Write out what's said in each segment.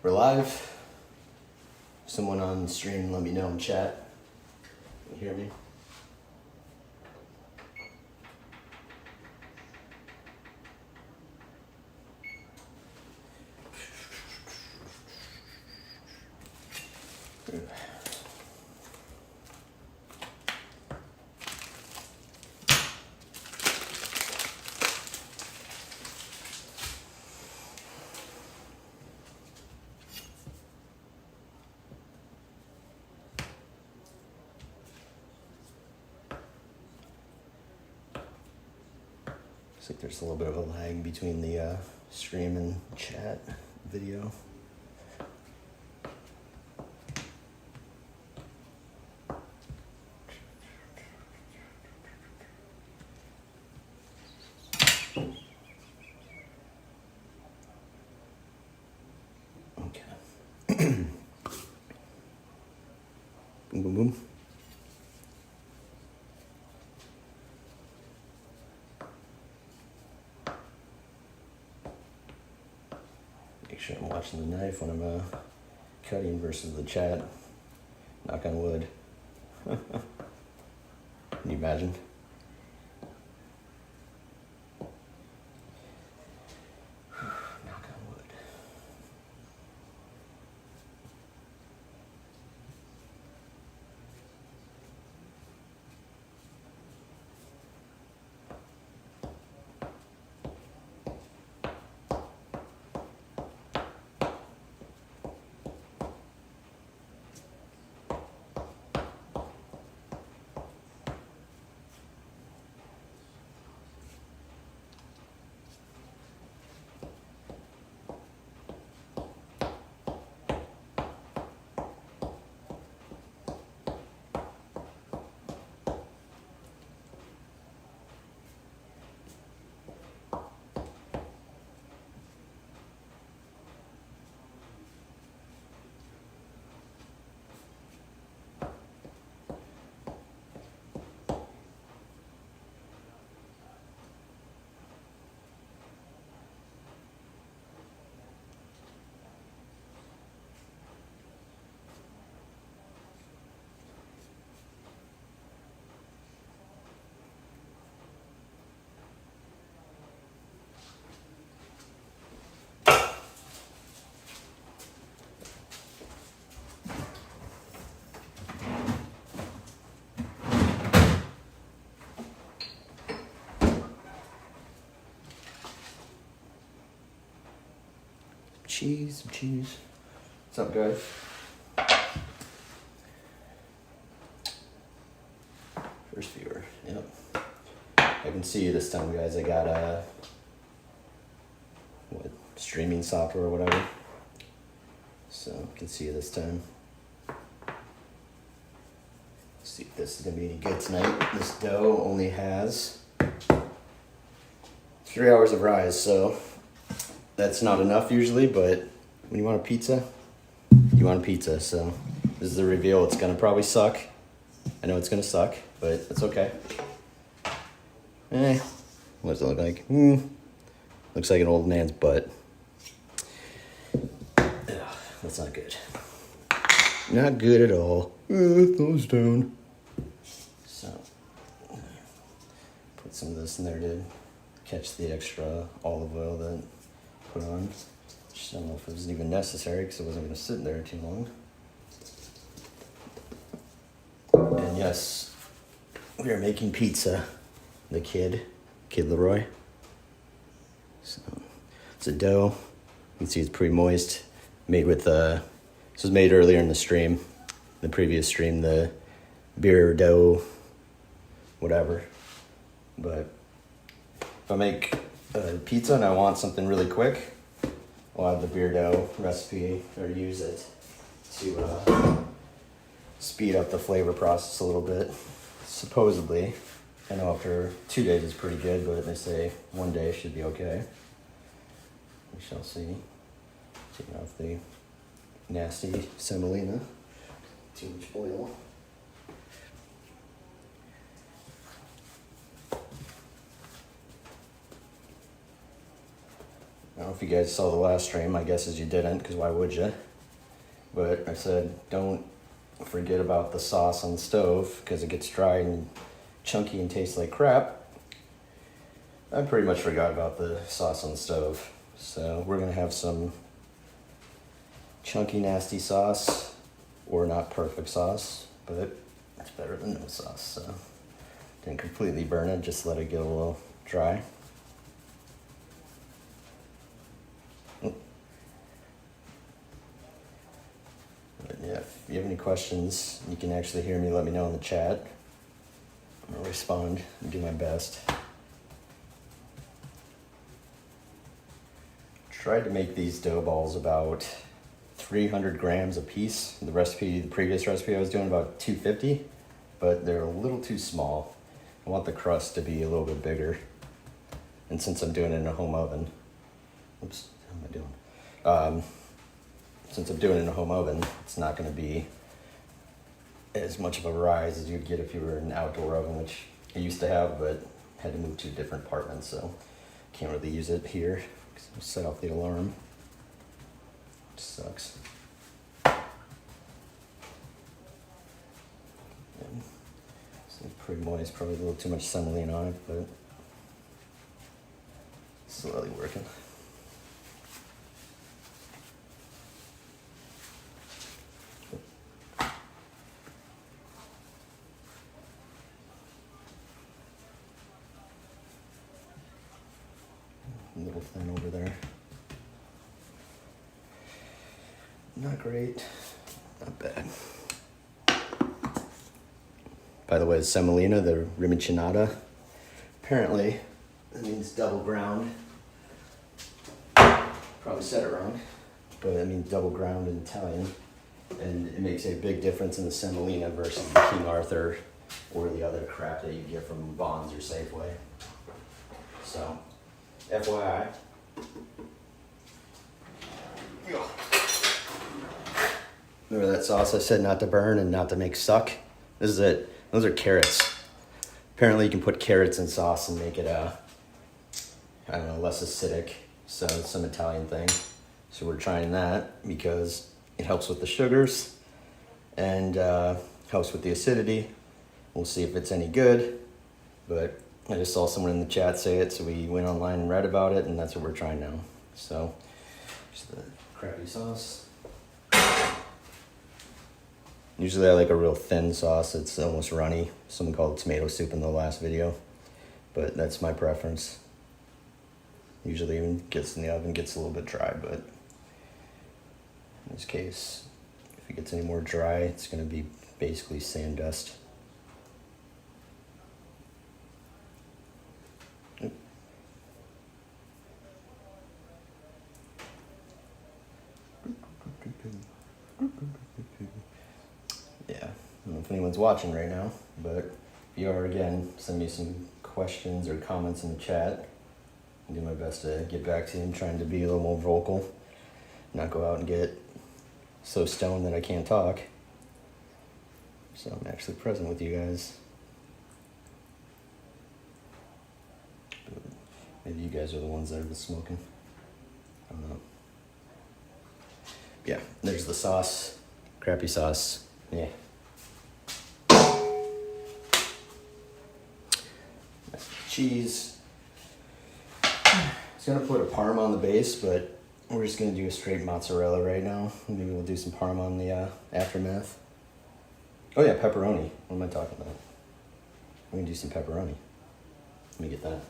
We're live. Someone on the stream, let me know in chat. Can you hear me? Looks like there's a little bit of a lag between the stream and chat video. Okay. Boom, boom, boom. Make sure I'm watching the knife when I'm cutting versus the chat. Knock on wood. Can you imagine? Knock on wood. Cheese. What's up, guys? First viewer, yep. I can see you this time, guys. I got streaming software or whatever. So I can see you this time. Let's see if this is gonna be any good tonight. This dough only has 3 hours of rise, so that's not enough usually, but when you want a pizza, you want a pizza. So this is the reveal. It's gonna probably suck. I know it's gonna suck, but it's okay. What does it look like? Looks like an old man's butt. Ugh, that's not good. Not good at all. Thumbs down. So put some of this in there to catch the extra olive oil that put on. Just don't know if it was even necessary because it wasn't going to sit there too long. And yes, we are making pizza. The kid Leroy. So it's a dough. You can see it's pretty moist. Made with this was made earlier in the stream, the previous stream, the beer dough, whatever. But if I make pizza and I want something really quick, I'll have the beer dough recipe or use it to speed up the flavor process a little bit. Supposedly, I know after 2 days is pretty good, but they say 1 day should be okay. We shall see. Taking off the nasty semolina. Too much oil. I don't know if you guys saw the last stream. My guess is you didn't, because why would you? But I said, don't forget about the sauce on the stove, because it gets dry and chunky and tastes like crap. I pretty much forgot about the sauce on the stove. So we're gonna have some chunky, nasty sauce, or not perfect sauce, but it's better than no sauce. So didn't completely burn it, just let it get a little dry. But yeah, if you have any questions, you can actually hear me, let me know in the chat. I'm gonna respond and do my best. Tried to make these dough balls about 300 grams a piece. The previous recipe I was doing about 250, but they're a little too small. I want the crust to be a little bit bigger. And since I'm doing it in a home oven, oops, how am I doing? Since I'm doing it in a home oven, it's not gonna be as much of a rise as you'd get if you were in an outdoor oven, which I used to have, but had to move to a different apartment, so can't really use it here. Set off the alarm. Which sucks. It's pretty moist, probably a little too much semolina on it, but slowly working. A little thin over there. Not great, not bad. By the way, semolina, the rimicinata, apparently it means double ground. Probably said it wrong, but it means double ground in Italian. And it makes a big difference in the semolina versus the King Arthur or the other crap that you get from Vons or Safeway. So, FYI. Remember that sauce I said not to burn and not to make suck? This is it. Those are carrots. Apparently you can put carrots in sauce and make it, I don't know, less acidic. So it's some Italian thing. So we're trying that because it helps with the sugars and helps with the acidity. We'll see if it's any good, but I just saw someone in the chat say it, so we went online and read about it, and that's what we're trying now. So, just the crappy sauce. Usually I like a real thin sauce. It's almost runny. Someone called it tomato soup in the last video, but that's my preference. Usually even gets in the oven, gets a little bit dry, but in this case, if it gets any more dry, it's gonna be basically sand dust. Yeah, I don't know if anyone's watching right now, but if you are, again, send me some questions or comments in the chat. I'll do my best to get back to you. I'm trying to be a little more vocal, not go out and get so stoned that I can't talk. So I'm actually present with you guys. Maybe you guys are the ones that are smoking. I don't know. Yeah, there's the sauce. Crappy sauce. Yeah. Cheese. I was gonna put a Parma on the base, but we're just gonna do a straight mozzarella right now. Maybe we'll do some Parma on the aftermath. Oh yeah, pepperoni. What am I talking about? We're gonna do some pepperoni. Let me get that.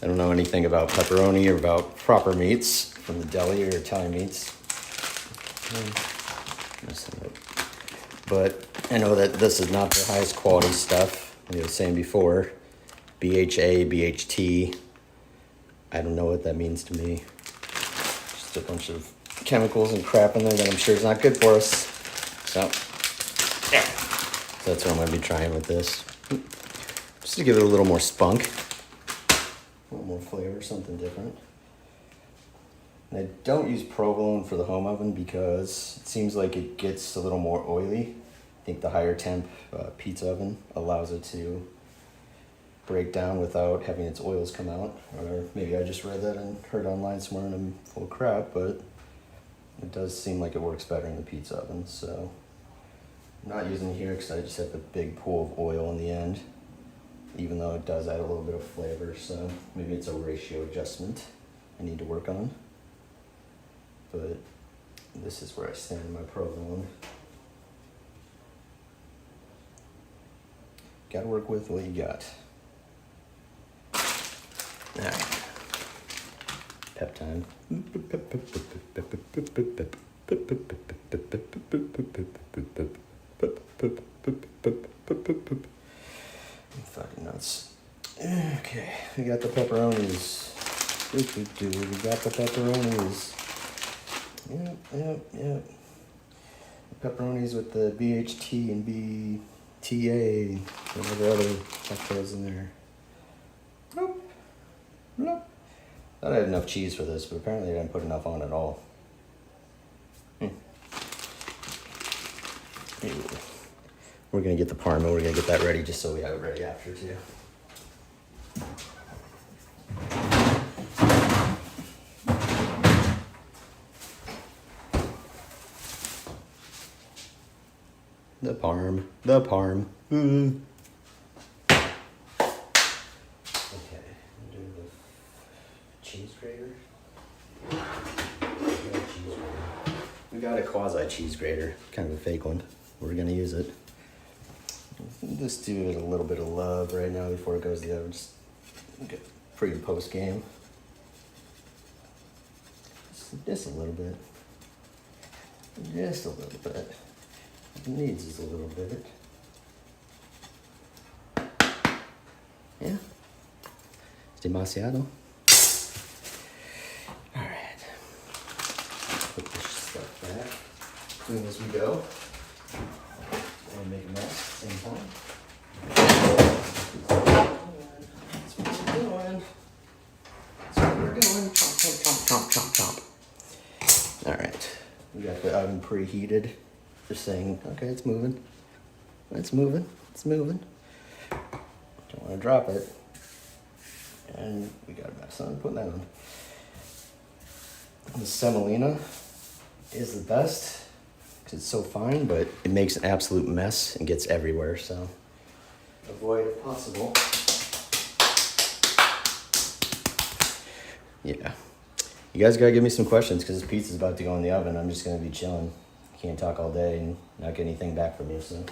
I don't know anything about pepperoni or about proper meats from the deli or Italian meats. But I know that this is not the highest quality stuff. Like I was saying before, BHA, BHT. I don't know what that means to me. Just a bunch of chemicals and crap in there that I'm sure is not good for us. So, yeah. So that's what I'm going to be trying with this. Just to give it a little more spunk, a little more flavor, something different. And I don't use provolone for the home oven because it seems like it gets a little more oily. I think the higher temp pizza oven allows it to break down without having its oils come out. Or maybe I just read that and heard online somewhere and I'm full of crap, but it does seem like it works better in the pizza oven. So I'm not using it here because I just have a big pool of oil in the end, even though it does add a little bit of flavor. So maybe it's a ratio adjustment I need to work on. But this is where I stand in my provolone. Gotta work with what you got. Alright. Pep time. Fucking nuts. Okay, we got the pepperonis. We got the pepperonis. Yep. Pepperonis with the BHT and BTA, whatever other cocktails in there. Nope. Thought I had enough cheese for this, but apparently I didn't put enough on at all. We're gonna get the parma, we're gonna get that ready just so we have it ready after too. The parm. Okay, do the cheese grater. We got a quasi cheese grater, kind of a fake one. We're gonna use it. Just do it a little bit of love right now before it goes to the oven. Just get pre and post game. Just a little bit. Just a little bit. It needs is a little bit. Yeah. It's demasiado. Alright. Put this stuff back. Clean as we go. And make a mess at the same time. That's what we're doing. That's what we're doing. Chomp. Alright. We got the oven preheated. Just saying, okay, it's moving. It's moving. Don't want to drop it. And we got a mess on. Putting that on. The semolina is the best because it's so fine, but it makes an absolute mess and gets everywhere. So avoid if possible. Yeah. You guys gotta give me some questions because this pizza's about to go in the oven. I'm just gonna be chilling. Can't talk all day and not get anything back from you, so.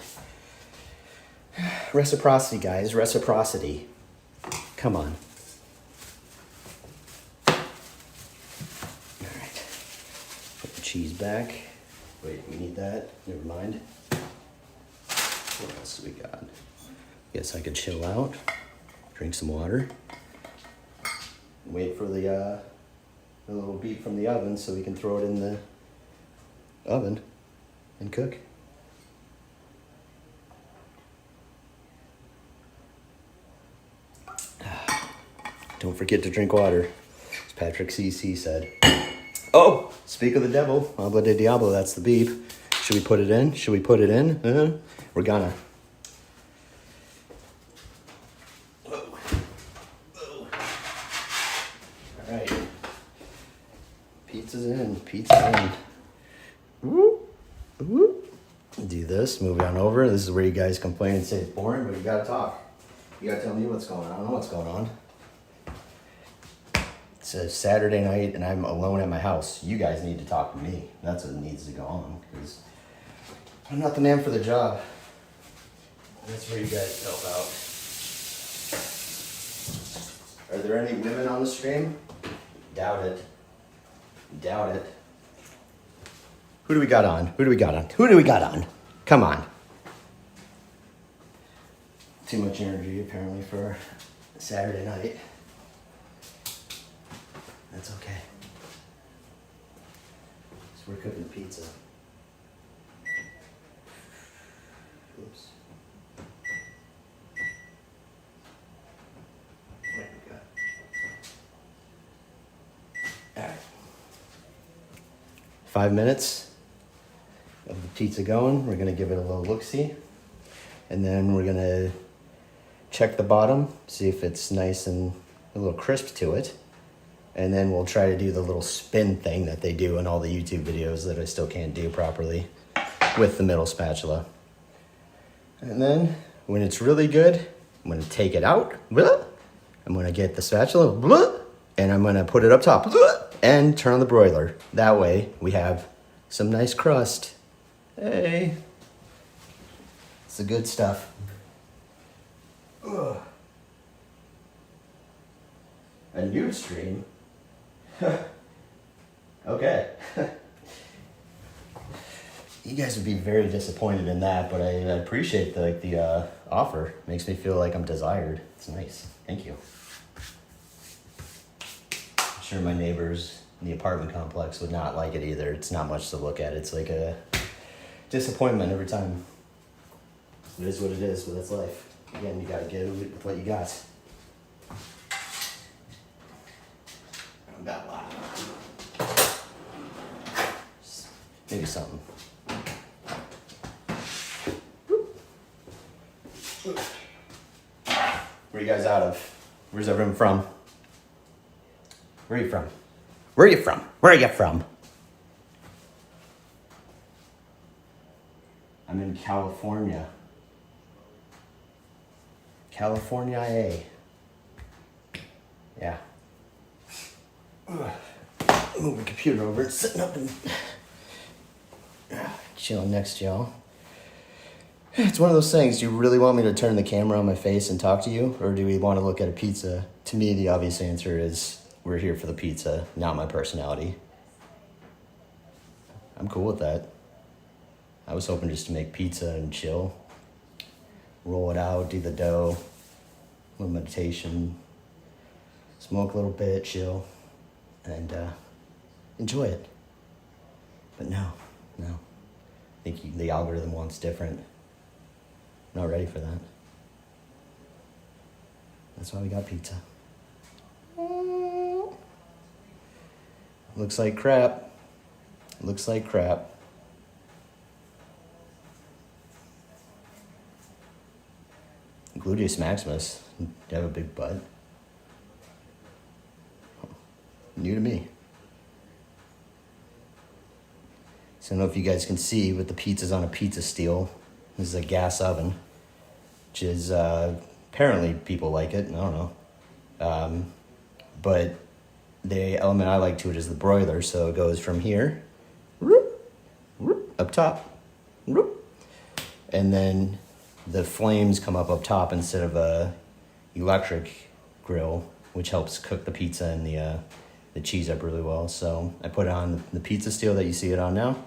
Reciprocity, guys, reciprocity. Come on. All right. Put the cheese back. Wait, we need that. Never mind. What else do we got? Guess I could chill out, drink some water, wait for the little beep from the oven so we can throw it in the oven and cook. Don't forget to drink water, as Patrick CC said. Oh, speak of the devil, habla de diablo, that's the beep. Should we put it in? We're gonna. All right. Pizza's in. Woo. Do this, move on over. This is where you guys complain and say it's boring, but you gotta talk. You gotta tell me what's going on. I don't know what's going on. It's a Saturday night and I'm alone at my house. You guys need to talk to me. That's what needs to go on, because I'm not the man for the job. That's where you guys help out. Are there any women on the stream? Doubt it. Who do we got on? Come on. Too much energy apparently for Saturday night. That's okay. So we're cooking pizza. Oops. All right. 5 minutes of the pizza going. We're gonna give it a little look-see. And then we're gonna check the bottom, see if it's nice and a little crisp to it. And then we'll try to do the little spin thing that they do in all the YouTube videos that I still can't do properly with the middle spatula. And then when it's really good, I'm gonna take it out. I'm gonna get the spatula and I'm gonna put it up top and turn on the broiler. That way we have some nice crust. Hey, it's the good stuff. Ugh. A nude stream? Okay. You guys would be very disappointed in that, but I appreciate the offer. Makes me feel like I'm desired. It's nice. Thank you. I'm sure my neighbors in the apartment complex would not like it either. It's not much to look at. It's like a disappointment every time. It is what it is, but that's life. Again, you gotta get with what you got. Got a lot. Maybe something. Where are you guys out of? Where's everyone from? Where are you from? Where are you from? Where are you from? I'm in California. California, A. Yeah. Move the computer over. It's sitting up and chilling next to y'all. It's one of those things. Do you really want me to turn the camera on my face and talk to you? Or do we want to look at a pizza? To me, the obvious answer is we're here for the pizza, not my personality. I'm cool with that. I was hoping just to make pizza and chill. Roll it out, do the dough, a little meditation, smoke a little bit, chill, and enjoy it. But no. I think the algorithm wants different. I'm not ready for that. That's why we got pizza. Looks like crap. Looks like crap. Gluteus maximus. You have a big butt. New to me. So I don't know if you guys can see, but the pizza's on a pizza steel. This is a gas oven, which is, apparently people like it, I don't know. But the element I like to it is the broiler, so it goes from here, up top, and then the flames come up top instead of a electric grill, which helps cook the pizza and the cheese up really well. So I put it on the pizza steel that you see it on now,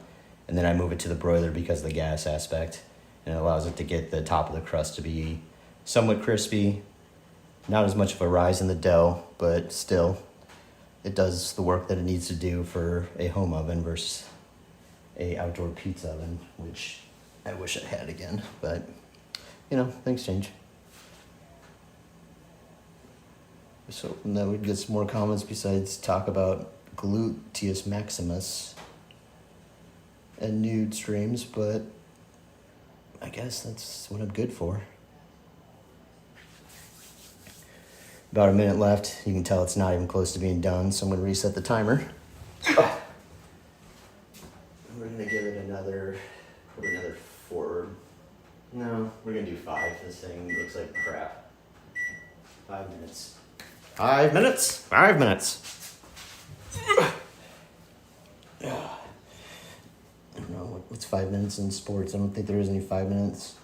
and then I move it to the broiler because of the gas aspect, and it allows it to get the top of the crust to be somewhat crispy. Not as much of a rise in the dough, but still, it does the work that it needs to do for a home oven versus a outdoor pizza oven, which I wish I had again, but you know, things change. Just hoping that we'd get some more comments besides talk about gluteus maximus and nude streams, but I guess that's what I'm good for. About a minute left. You can tell it's not even close to being done, so I'm going to reset the timer. Oh. We're going to give it another 4. No, we're going to do 5. This thing looks like crap. 5 minutes. 5 minutes? 5 minutes. I don't know, what's 5 minutes in sports? I don't think there is any 5 minutes.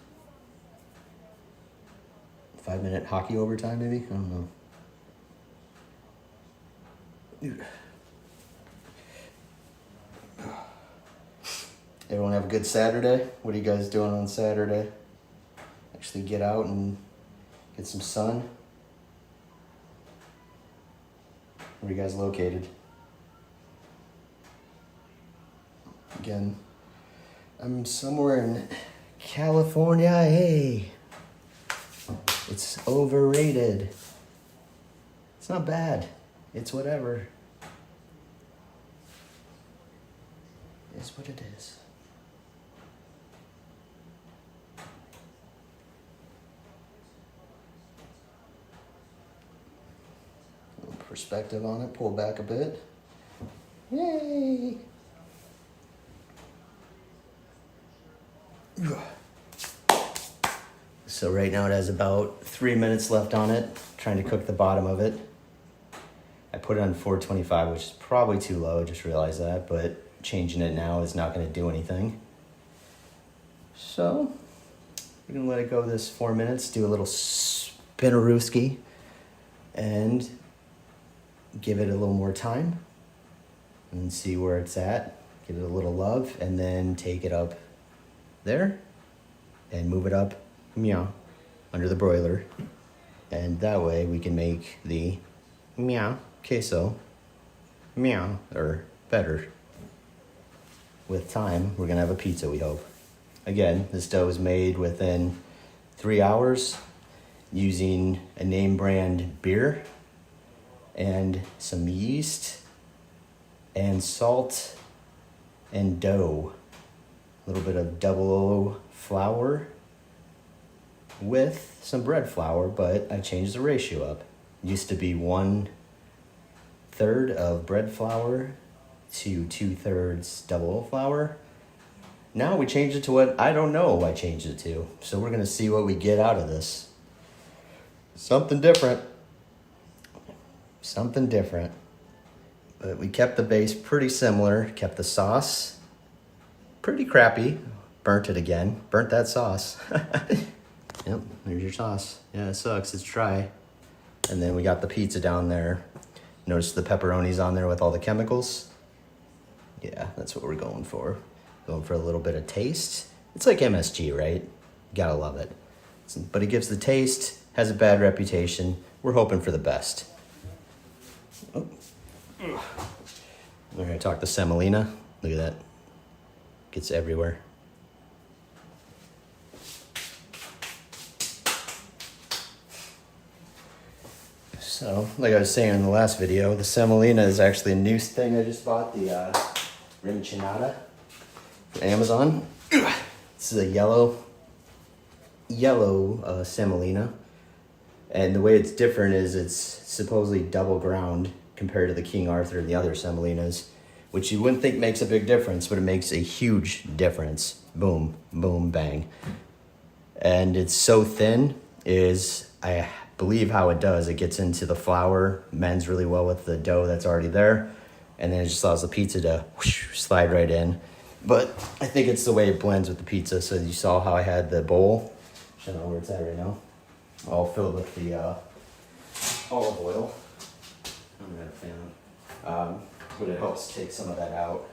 5 minute hockey overtime, maybe? I don't know. Everyone have a good Saturday? What are you guys doing on Saturday? Actually get out and get some sun? Where are you guys located? Again, I'm somewhere in California. Hey, it's overrated. It's not bad. It's whatever. is what it is. A little perspective on it, pull back a bit. Yay! So right now it has about 3 minutes left on it, trying to cook the bottom of it. I put it on 425, which is probably too low, I just realized that, but changing it now is not gonna do anything. So, we're gonna let it go this 4 minutes, do a little spinnerooski, and give it a little more time, and see where it's at. Give it a little love, and then take it up there, and move it up, meow, under the broiler. And that way we can make the meow queso, meow, or better. With time, we're gonna have a pizza, we hope. Again, this dough is made within 3 hours using a name brand beer and some yeast and salt and dough. A little bit of 00 flour with some bread flour, but I changed the ratio up. It used to be 1/3 of bread flour to 2/3 00 flour. Now we changed it to what I don't know I changed it to. So we're gonna see what we get out of this. Something different. Something different. But we kept the base pretty similar, kept the sauce pretty crappy. Burnt it again, burnt that sauce. Yep, there's your sauce. Yeah, it sucks, it's dry. And then we got the pizza down there. Notice the pepperoni's on there with all the chemicals. Yeah, that's what we're going for. Going for a little bit of taste. It's like MSG, right? Gotta love it. But it gives the taste, has a bad reputation. We're hoping for the best. Oh. We're gonna talk to semolina. Look at that. Gets everywhere. So, like I was saying in the last video, the semolina is actually a new thing I just bought, the Rinchinata from Amazon. This is a yellow semolina. And the way it's different is it's supposedly double ground compared to the King Arthur and the other semolinas, which you wouldn't think makes a big difference, but it makes a huge difference. Boom, boom, bang. And it's so thin is, I believe how it does, it gets into the flour, mends really well with the dough that's already there, and then it just allows the pizza to whoosh, slide right in. But I think it's the way it blends with the pizza. So you saw how I had the bowl, I don't know where it's at right now, all filled with the olive oil. I'm not a fan. But it helps take some of that out.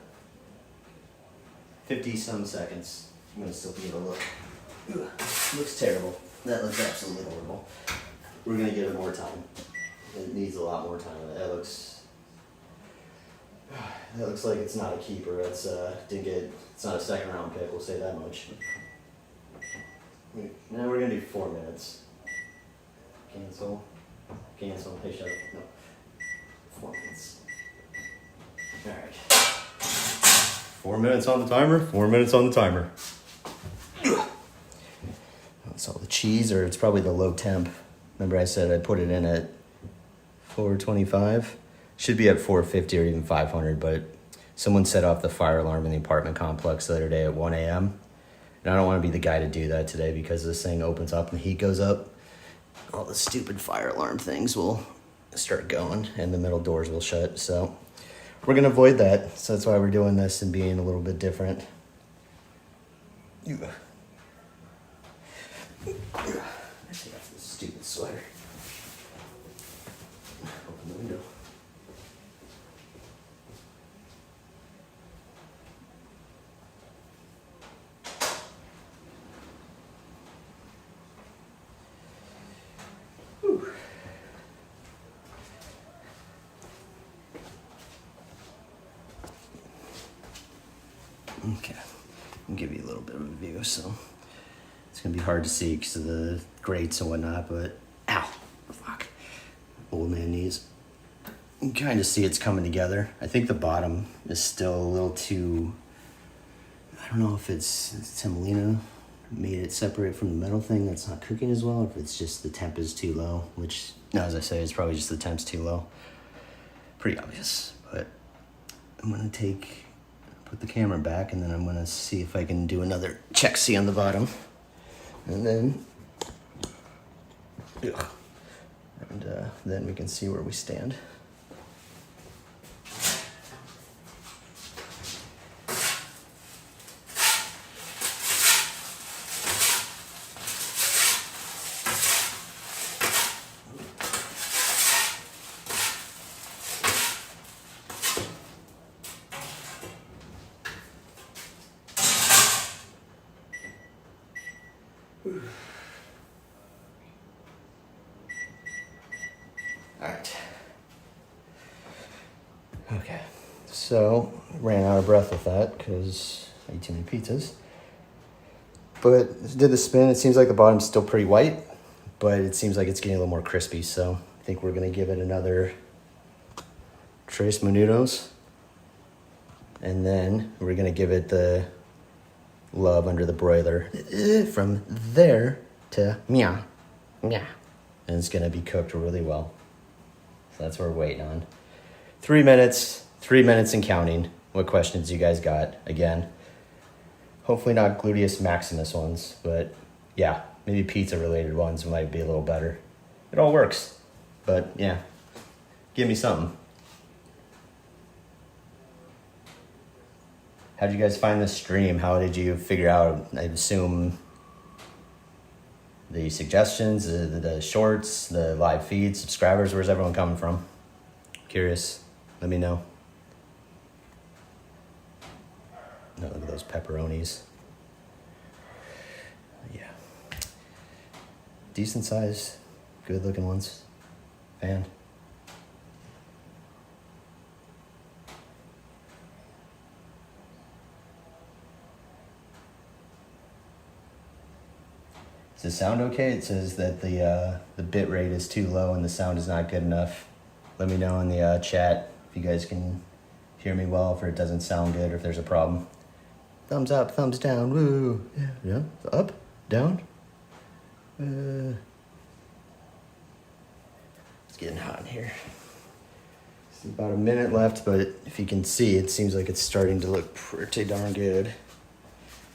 50 some seconds. I'm gonna still give it a look. Ugh, looks terrible. That looks absolutely horrible. We're gonna give it more time. It needs a lot more time. That looks like it's not a keeper. It's it's not a second round pick, we'll say that much. Now we're gonna do 4 minutes. Cancel. Hey, shut up. No. 4 minutes. Alright. 4 minutes on the timer, 4 minutes on the timer. That's all the cheese, or it's probably the low temp. Remember I said I put it in at 425? Should be at 450 or even 500, but someone set off the fire alarm in the apartment complex the other day at 1 a.m. And I don't want to be the guy to do that today because this thing opens up and the heat goes up. All the stupid fire alarm things will start going and the middle doors will shut. So we're going to avoid that. So that's why we're doing this and being a little bit different. Take off this stupid sweater. Open the window. Whew. Okay, I'll give you a little bit of a view. So it's gonna be hard to see because of the grates and whatnot, but ow, fuck, old man knees. You can kind of see it's coming together. I think the bottom is still a little too don't know if it's semolina made it separate from the metal thing that's not cooking as well, or if it's just the temp is too low, which, no, as I say, it's probably just the temp's too low. Pretty obvious, but I'm gonna put the camera back, and then I'm gonna see if I can do another check see on the bottom, and then then we can see where we stand. All right. Okay, so ran out of breath with that because I ate too many pizzas. But did the spin. It seems like the bottom's still pretty white, but it seems like it's getting a little more crispy. So I think we're gonna give it another tres minutos, and then we're gonna give it the love under the broiler from there to meow, meow, and it's gonna be cooked really well. So that's what we're waiting on. 3 minutes and counting. What questions you guys got? Again, hopefully not gluteus maximus ones, but yeah, maybe pizza related ones might be a little better. It all works, but yeah, give me something. How'd you guys find this stream? How did you figure out, I assume, the suggestions, the shorts, the live feeds, subscribers? Where's everyone coming from? Curious. Let me know. No, look at those pepperonis. Yeah. Decent size, good looking ones. Fan. Does it sound okay? It says that the bit rate is too low and the sound is not good enough. Let me know in the chat if you guys can hear me well, if it doesn't sound good, or if there's a problem. Thumbs up, thumbs down, woo. Yeah, up, down. It's getting hot in here. It's about a minute left, but if you can see, it seems like it's starting to look pretty darn good.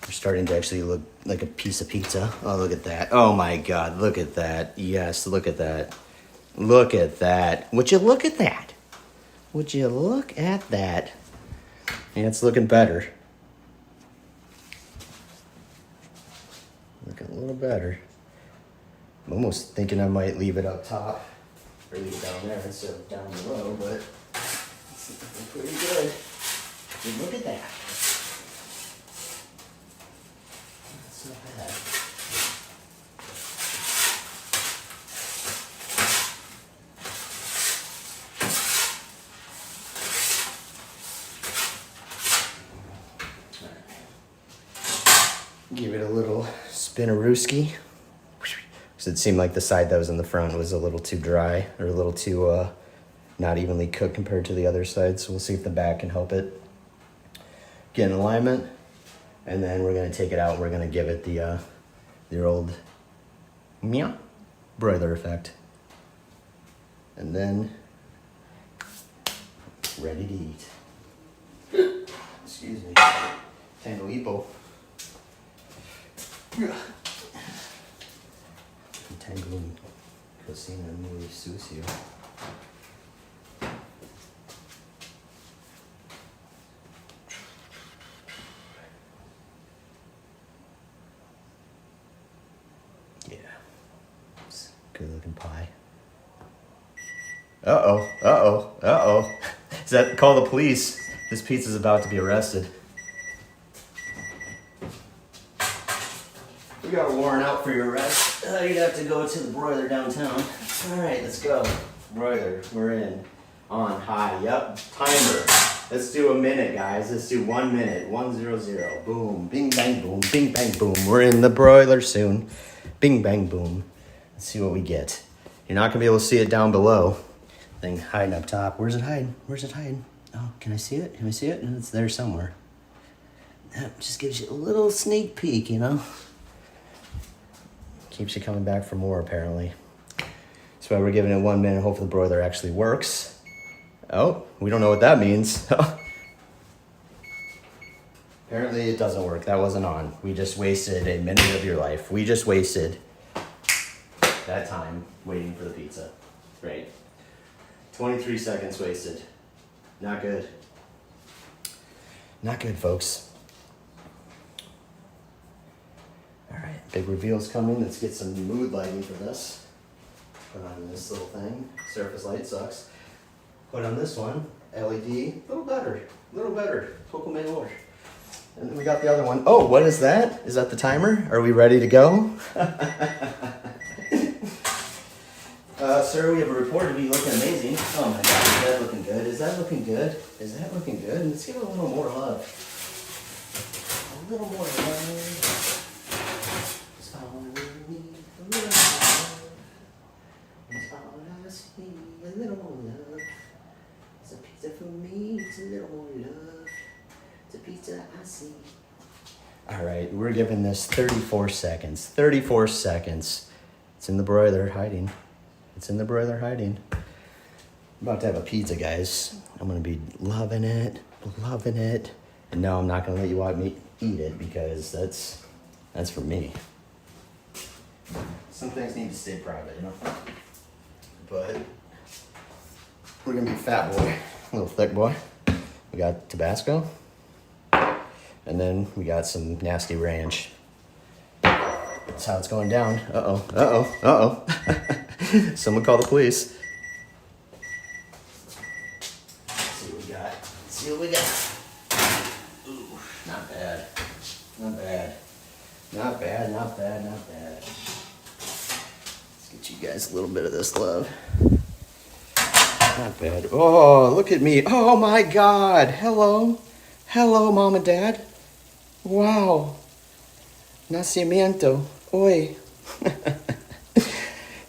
We're starting to actually look like a piece of pizza. Oh, look at that. Oh my God, look at that. Yes, look at that. Look at that. Would you look at that? Would you look at that? Yeah, it's looking better. Looking a little better. I'm almost thinking I might leave it up top or leave it down there instead of down below, but it's looking pretty good. Look at that. That's not bad. Give it a little spinarooski. So it seemed like the side that was in the front was a little too dry, or a little too not evenly cooked compared to the other side. So we'll see if the back can help it get in alignment. And then we're gonna take it out. We're gonna give it the old meow broiler effect. And then ready to eat. Excuse me. Tango Ipo. Tango Cocina Muy Sucio. Yeah. It's a good looking pie. Uh-oh. Is that, call the police. This pizza's about to be arrested. We got a warrant out for your arrest. You'd have to go to the broiler downtown. All right, let's go. Broiler, we're in. On high, yep. Timer. Let's do a minute, guys. Let's do 1 minute. 100. Boom, bing, bang, boom, bing, bang, boom. We're in the broiler soon. Bing, bang, boom. Let's see what we get. You're not gonna be able to see it down below. Thing hiding up top. Where's it hiding? Where's it hiding? Oh, can I see it? Can I see it? It's there somewhere. That just gives you a little sneak peek, you know? Keeps you coming back for more, apparently. That's why we're giving it 1 minute. Hopefully the broiler actually works. Oh, we don't know what that means. Apparently it doesn't work. That wasn't on. We just wasted a minute of your life. We just wasted that time waiting for the pizza. Great. 23 seconds wasted. Not good. Not good, folks. All right, big reveal's coming. Let's get some mood lighting for this. Put on this little thing. Surface light sucks. Put on this one. LED. A little better. A little better. Poco mejor. And then we got the other one. Oh, what is that? Is that the timer? Are we ready to go? Sir, we have a report of you looking amazing. Oh my God, is that looking good? Is that looking good? Is that looking good? Let's give it a little more love. A little more love. It's all we need. A little more love. It's all I see. A little more love. It's a pizza for me. It's a little more love. It's a pizza I see. All right, we're giving this 34 seconds. 34 seconds. It's in the broiler hiding. It's in the broiler hiding. I'm about to have a pizza, guys. I'm gonna be loving it. And no, I'm not gonna let you watch me eat it because that's for me. Some things need to stay private, you know? But we're gonna be fat boy, a little thick boy. We got Tabasco. And then we got some nasty ranch. That's how it's going down. Uh-oh. Someone call the police. Let's see what we got. Ooh, not bad. Let's get you guys a little bit of this love. Not bad. Oh, look at me. Oh my God. Hello, Mom and Dad. Wow. Nacimiento. Oi.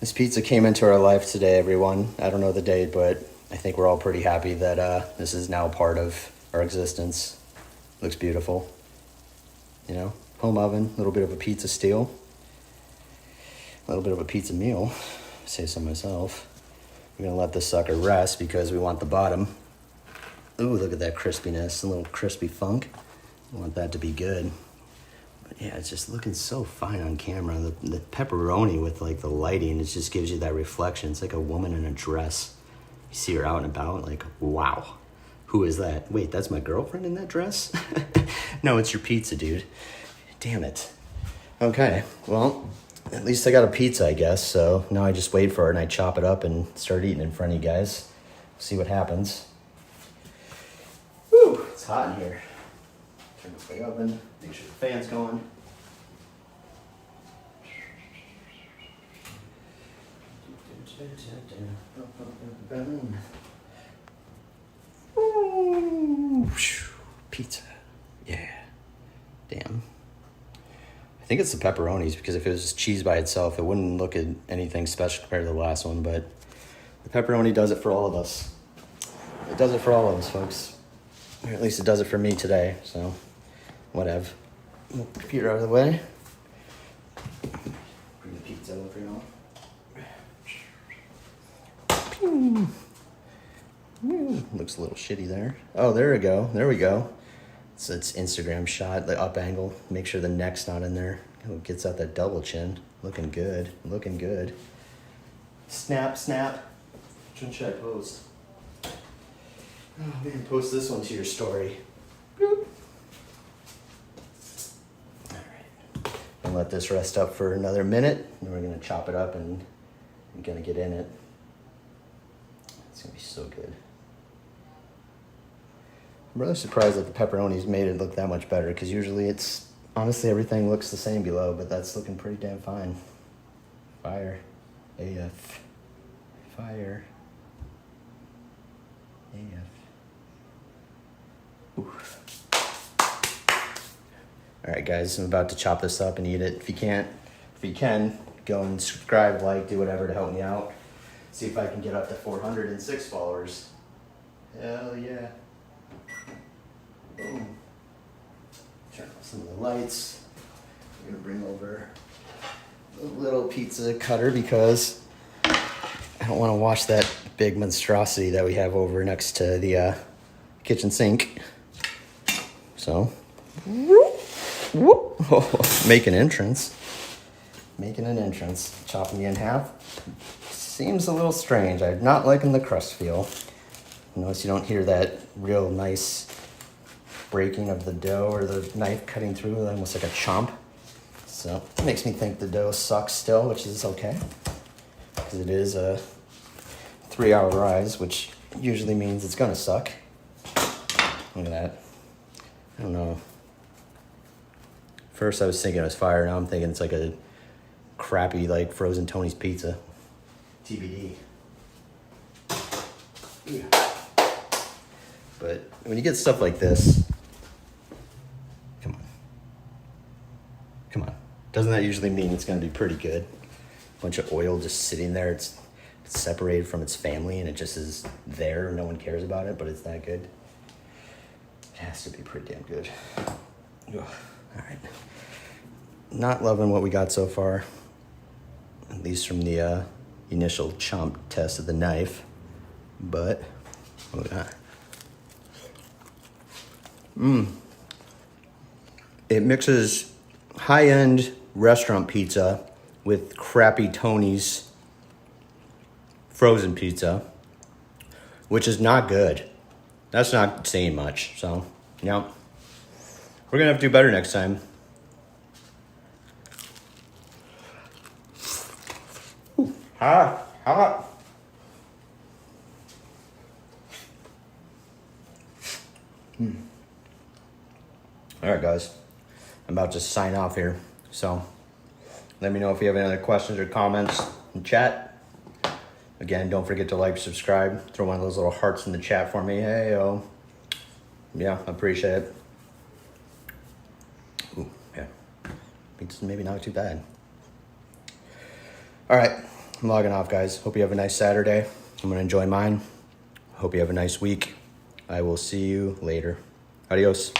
This pizza came into our life today, everyone. I don't know the date, but I think we're all pretty happy that this is now part of our existence. Looks beautiful. You know, home oven, a little bit of a pizza steel. A little bit of a pizza meal, say so myself. We're gonna let this sucker rest because we want the bottom. Ooh, look at that crispiness, a little crispy funk. I want that to be good. But yeah, it's just looking so fine on camera. The pepperoni with like the lighting, it just gives you that reflection. It's like a woman in a dress. You see her out and about, like, wow. Who is that? Wait, that's my girlfriend in that dress? No, it's your pizza, dude. Damn it. Okay, well, at least I got a pizza, I guess. So now I just wait for it and I chop it up and start eating in front of you guys. See what happens. Whew, it's hot in here. Turn this way open, make sure the fan's going. Ooh, pizza. Yeah. Damn. I think it's the pepperonis, because if it was just cheese by itself, it wouldn't look at anything special compared to the last one, but the pepperoni does it for all of us. It does it for all of us, folks. Or at least it does it for me today, so whatever. Move the computer out of the way. Bring the pizza over, y'all. Looks a little shitty there. Oh, there we go. There we go. It's Instagram shot, the up angle. Make sure the neck's not in there. Oh, it gets out that double chin. Looking good. Looking good. Snap, snap. Which one should I post? Oh man, post this one to your story. Boop. Alright. Gonna let this rest up for another minute. And we're gonna chop it up and I'm gonna get in it. It's gonna be so good. I'm really surprised that the pepperonis made it look that much better, because usually it's, honestly, everything looks the same below, but that's looking pretty damn fine. Fire. AF. Fire. AF. Oof. All right, guys, I'm about to chop this up and eat it. If you can, go and subscribe, like, do whatever to help me out. See if I can get up to 406 followers. Hell yeah. Boom. Turn some of the lights. I'm gonna bring over a little pizza cutter because I don't want to wash that big monstrosity that we have over next to the kitchen sink. So, make an entrance. Making an entrance. Chopping it in half. Seems a little strange. I'm not liking the crust feel. Notice you don't hear that real nice breaking of the dough or the knife cutting through, almost like a chomp. So it makes me think the dough sucks still, which is okay. Because it is a 3-hour rise, which usually means it's gonna suck. Look at that. I don't know. First I was thinking it was fire, now I'm thinking it's like a crappy like frozen Tony's pizza. TBD. Yeah. But when you get stuff like this, come on. Doesn't that usually mean it's gonna be pretty good? A bunch of oil just sitting there, it's separated from its family and it just is there, no one cares about it, but it's that good. It has to be pretty damn good. Ugh. All right. Not loving what we got so far, at least from the initial chomp test of the knife, but look at that. It mixes high-end restaurant pizza with crappy Tony's frozen pizza, which is not good. That's not saying much, so, yeah. We're gonna have to do better next time. Ooh, hot. All right, guys. I'm about to sign off here. So let me know if you have any other questions or comments in chat. Again, don't forget to like, subscribe, throw one of those little hearts in the chat for me. Hey, yo. Yeah, I appreciate it. Ooh, yeah. Pizza's maybe not too bad. All right, I'm logging off, guys. Hope you have a nice Saturday. I'm gonna enjoy mine. Hope you have a nice week. I will see you later. Adios.